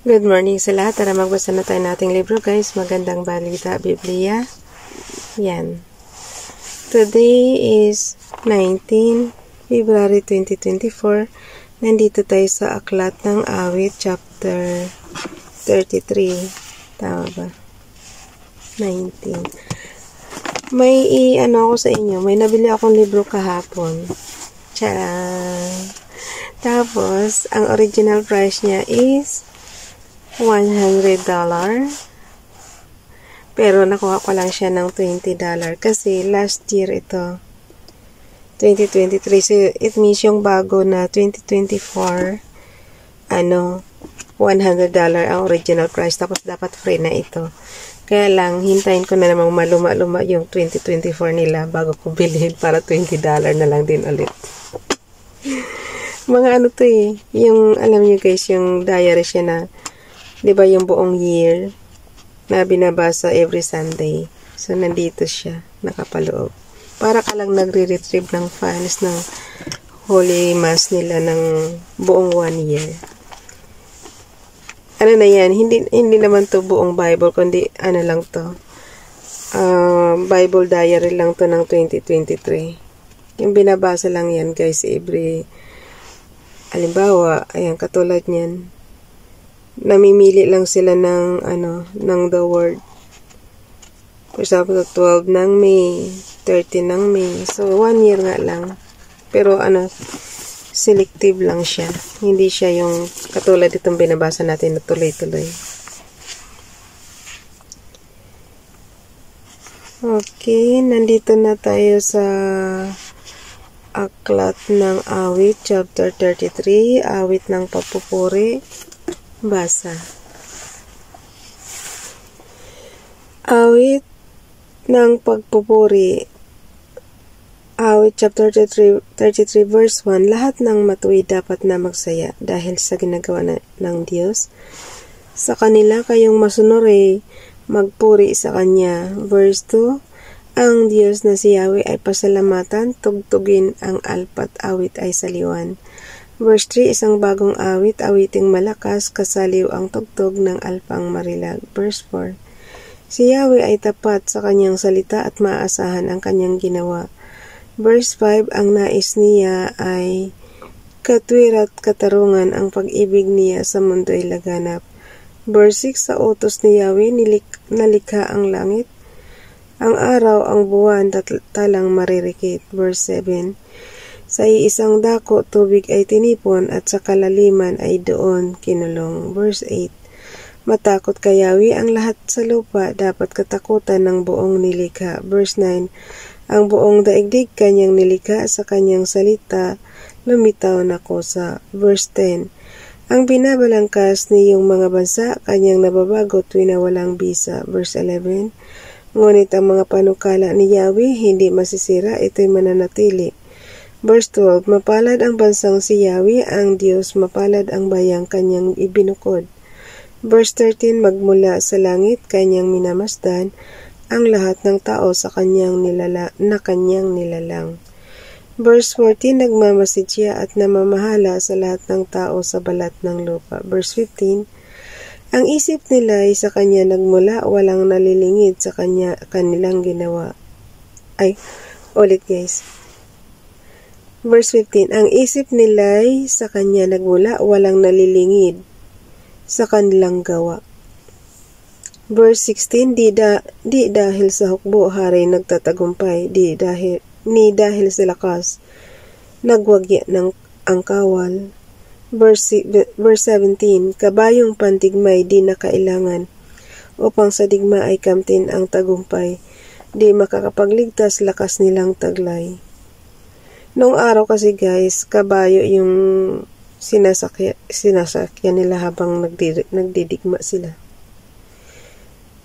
Good morning sa lahat. Tara magbasa na tayo nating libro guys. Magandang balita, Biblia. Yan. Today is 19 February 2024. Nandito tayo sa Aklat ng Awit, chapter 33. Tama ba? 19. May ako sa inyo. May nabili akong libro kahapon. Tcharam! Tapos, ang original price niya is $100. Pero nakuha ko lang siya ng $20 kasi last year ito 2023, so it means yung bago na 2024 $100 ang original price, tapos dapat free na ito. Kaya lang hintayin ko na namang maluma-luma yung 2024 nila bago ko bilhin para $20 na lang din ulit. Mga to yung alam niyo guys, yung diary siya na 'di ba yung buong year na binabasa every Sunday. So, nandito siya, nakapaloob. Para ka lang nagre-retrieve ng files ng Holy Mass nila ng buong 1 year. Ano na yan? Hindi naman to buong Bible, kundi lang to. Bible diary lang to ng 2023. Yung binabasa lang yan, guys, every, halimbawa, ayan, katulad niyan. Namimili lang sila ng ng the word. For example, 12 ng May, 13 ng May. So 1 year nga lang. Pero selective lang siya. Hindi siya yung katulad itong binabasa natin na tuloy-tuloy. Okay, nandito na tayo sa Aklat ng Awit, chapter 33, Awit ng Papupuri. Basa. Awit ng Pagpupuri. Awit chapter 33 verse 1. Lahat ng matuwid dapat na magsaya dahil sa ginagawa ng Diyos. Sa kanila kayong masunuri, magpuri sa Kanya. Verse 2. Ang Diyos na si Yahweh ay pasalamatan, tugtugin ang alpat awit ay saliwan. Verse 3, isang bagong awit, awiting malakas, kasaliw ang tugtog ng alpang marilag. Verse 4, si Yahweh ay tapat sa kanyang salita at maaasahan ang kanyang ginawa. Verse 5, ang nais niya ay katwir at katarungan, ang pag-ibig niya sa mundo ay laganap. Verse 6, sa utos ni Yahweh nalikha ang langit, ang araw, ang buwan, talang maririkit. Verse 7, sa iisang dako, tubig ay tinipon at sa kalaliman ay doon kinulong. Verse 8, matakot kay Yahweh ang lahat sa lupa, dapat katakutan ng buong nilikha. Verse 9, ang buong daigdig kanyang nilikha, sa kanyang salita lumitaw na kusa. Verse 10, ang binabalangkas niyong mga bansa, kanyang nababago tuwing na walang bisa. Verse 11, ngunit ang mga panukala ni Yahweh hindi masisira, ito'y mananatili. Verse 12, mapalad ang bansang si Yahweh, ang Diyos, mapalad ang bayang kanyang ibinukod. Verse 13, magmula sa langit kanyang minamasdan ang lahat ng tao sa kanyang nilalang. Verse 14, nagmamasid siya at namamahala sa lahat ng tao sa balat ng lupa. Verse 15, ang isip nila ay sa kanya nagmula, walang nalilingid sa kanilang ginawa. Ulit guys. Verse 15, ang isip nila'y sa kanya nagmula, walang nalilingid sa kanilang gawa. Verse 16, di dahil sa hukbo hari nagtatagumpay, dahil sa lakas nagwagya ng ang kawal. Verse 17, kabayong pandigmay di na kailangan, upang sa digma ay kamtin ang tagumpay, di makakapagligtas lakas nilang taglay. Noong araw kasi guys, kabayo yung sinasakyan nila habang nagdidigma sila.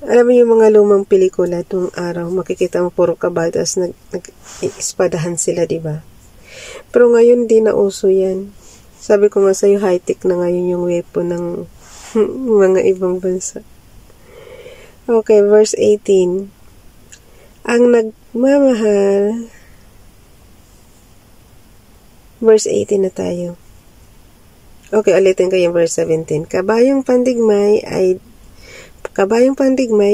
Alam mo yung mga lumang pelikula noong araw, makikita mo puro kabayo, tapos nag-ispadahan sila, diba? Pero ngayon di na uso yan. Sabi ko nga sa'yo, high-tech na ngayon yung weapon ng mga ibang bansa. Okay, verse 18. Ang nagmamahal, verse 18 na tayo. Okay, ulitin ko yung verse 17. Kabayong pandigmay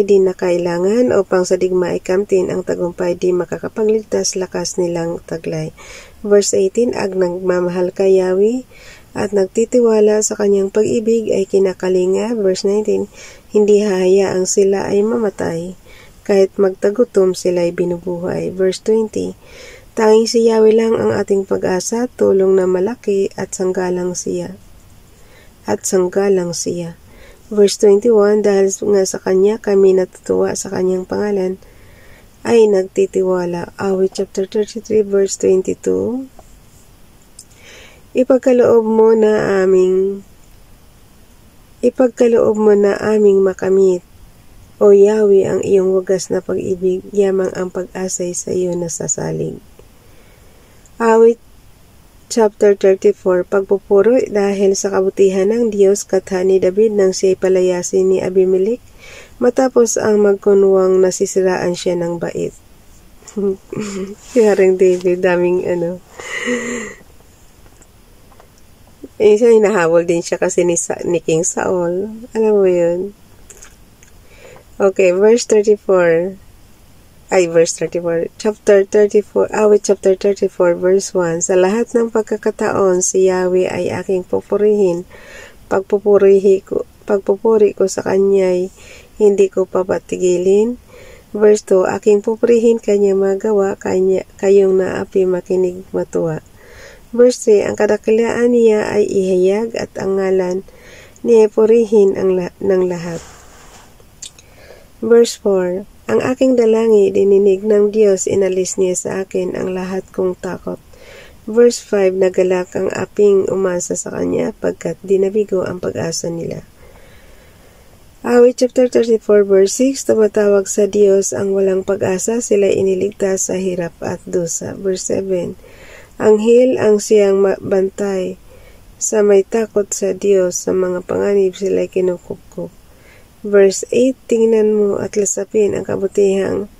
di na kailangan upang sa digma ay kamtin ang tagumpay di makakapagligtas lakas nilang taglay. Verse 18, ag nagmamahal ka Yahweh at nagtitiwala sa kanyang pag-ibig ay kinakalinga. Verse 19, hindi hahayaang sila ay mamatay, kahit magtagutom sila ay binubuhay. Verse 20, tanging si Yahweh lang ang ating pag-asa, tulong na malaki at sanggalang siya. Verse 21, dahil nga sa kanya kami natutuwa sa kanyang pangalan, ay nagtitiwala. Awit chapter 33 verse 22, Ipagkaloob mo na aming makamit, O Yahweh, ang iyong wagas na pag-ibig, yamang ang pag-asay sa iyo nasasalig. Awit chapter 34, pagpupuri dahil sa kabutihan ng Diyos katha ni David nang siya'y palayasin ni Abimelech, matapos ang magkunwang nasisiraan siya ng bait. Haring David, daming siya hinahabol din siya kasi ni King Saul. Alam mo yun? Okay, verse 34. Chapter 34, awit chapter 34, verse 1. Sa lahat ng pagkakataon, si Yahweh ay aking pupurihin. Pagpupuri ko sa kanya'y hindi ko papatigilin. Verse 2, aking pupurihin kanya magawa, kayong naapi makinig matuwa. Verse 3, ang kadakilaan niya ay ihayag at ang ngalan niya ay purihin ng lahat. Verse 4, ang aking dalangi dininig ng Diyos, inalis niya sa akin ang lahat kong takot. Verse 5, nagalak ang aping umasa sa kanya pagkat dinabigo ang pag-asa nila. Awit chapter 34 verse 6, tumatawag sa Diyos ang walang pag-asa, sila iniligtas sa hirap at dusa. Verse 7, anghel ang siyang bantay sa may takot sa Diyos, sa mga panganib sila'y kinukupkup. Verse 8, tingnan mo at lasapin ang kabutihang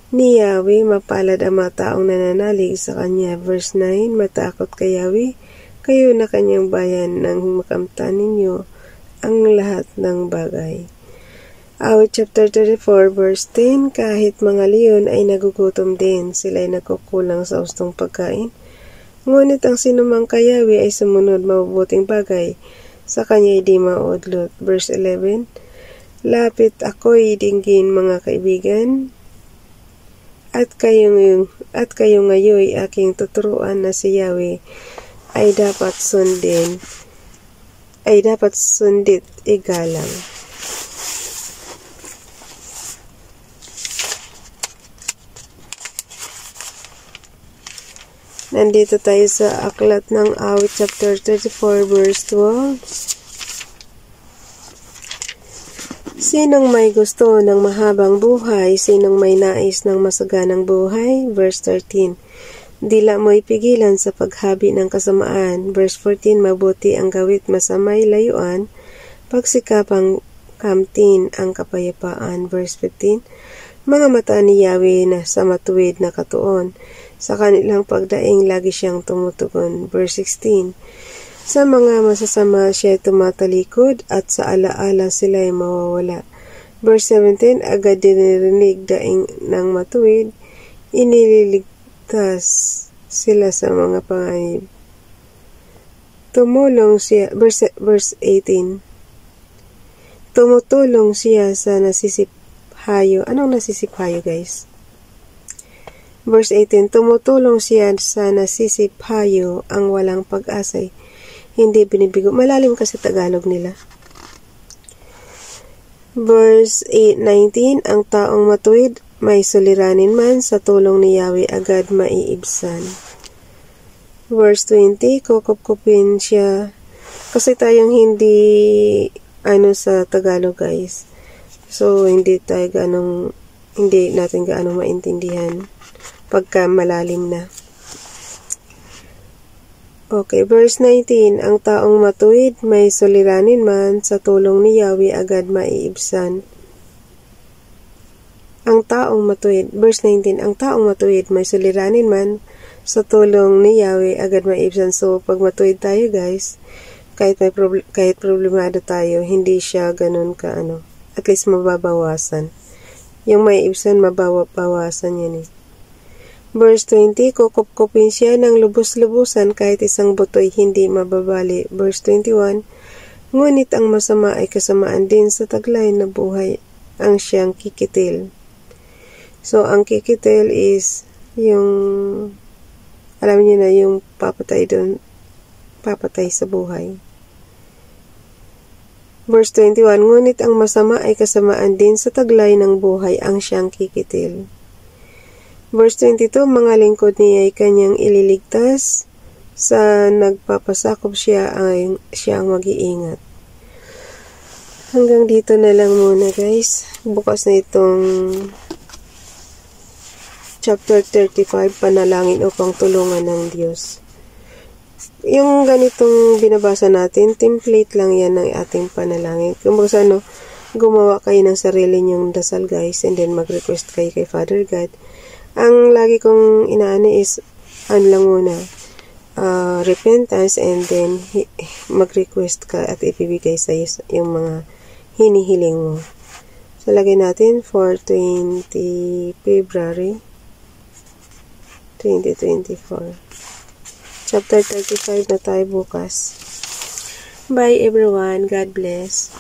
ni Yahweh, mapalad ang mga taong nananalig sa kanya. Verse 9, matakot kay Yahweh, kayo na kanyang bayan nang makamtan ninyo ang lahat ng bagay. Awit chapter 34 verse 10, kahit mga leon ay nagugutom din, sila'y nagkukulang sa hustong pagkain. Ngunit ang sinumang kay Yahweh ay sumunod mabubuting bagay, sa kanya'y di maudlot. Verse 11, lapit ako'y dinggin mga kaibigan, at kayo ngayoy aking tuturuan na si Yahweh ay dapat sundit igalang. Nandito tayo sa aklat ng awit chapter 34 verse 12. Sinong may gusto ng mahabang buhay, sinong may nais ng masaganang buhay? Verse 13. Dila mo'y pigilan sa paghabi ng kasamaan. Verse 14. Mabuti ang gawit masamay layuan, pagsikapang kamtin ang kapayapaan. Verse 15. Mga mata ni Yahweh na sa matuwid na katuon, sa kanilang pagdaing lagi siyang tumutugon. Verse 16. Sa mga masasama siya tumatalikod at sa alaala sila ay mawawala. Verse 17, agad dinirinig daing ng matuwid, inililigtas sila sa mga panganib. Tumulong siya, verse 18, tumutulong siya sa nasisiphayo. Anong nasisiphayo, guys? Verse 18, tumutulong siya sa nasisiphayo ang walang pag-asay. Hindi binibigo. Malalim kasi Tagalog nila. Verse 19, ang taong matuwid may suliranin man, sa tulong ni Yahweh agad maiibsan. Verse 20, kukupkupin siya. Kasi tayong hindi sa Tagalog, guys. So hindi natin gaano maintindihan pagka malalim na. Okay, verse 19, ang taong matuwid may suliranin man, sa tulong ni Yahweh agad maiibsan. Ang taong matuwid, verse 19, ang taong matuwid may suliranin man, sa tulong ni Yahweh agad maiibsan. So, pag matuwid tayo, guys, kahit problemado tayo, hindi siya ganun ka at least mababawasan. Yung may ibsan, mabawasan yan eh. Verse 20, kukupkupin siya ng lubos-lubusan kahit isang buto'y hindi mababali. Verse 21, ngunit ang masama ay kasamaan din sa taglay na buhay ang siyang kikitil. So, ang kikitil is yung, alam niyo na, yung papatay sa buhay. Verse 21, ngunit ang masama ay kasamaan din sa taglay ng buhay ang siyang kikitil. Verse 22, mga lingkod niya ay kanyang ililigtas, sa nagpapasakop siya ang mag-iingat. Hanggang dito na lang muna guys. Bukas na itong chapter 35, panalangin upang tulungan ng Diyos. Yung ganitong binabasa natin, template lang yan ng ating panalangin. Kung gumawa kayo ng sarili nyong dasal guys, and then mag-request kayo kay Father God. Ang lagi kong inaano is, lang muna, repentance, and then mag-request ka at ibibigay sa iyo yung mga hinihiling mo. So, lagay natin for 20 February 2024. Chapter 35 na tayo bukas. Bye everyone. God bless.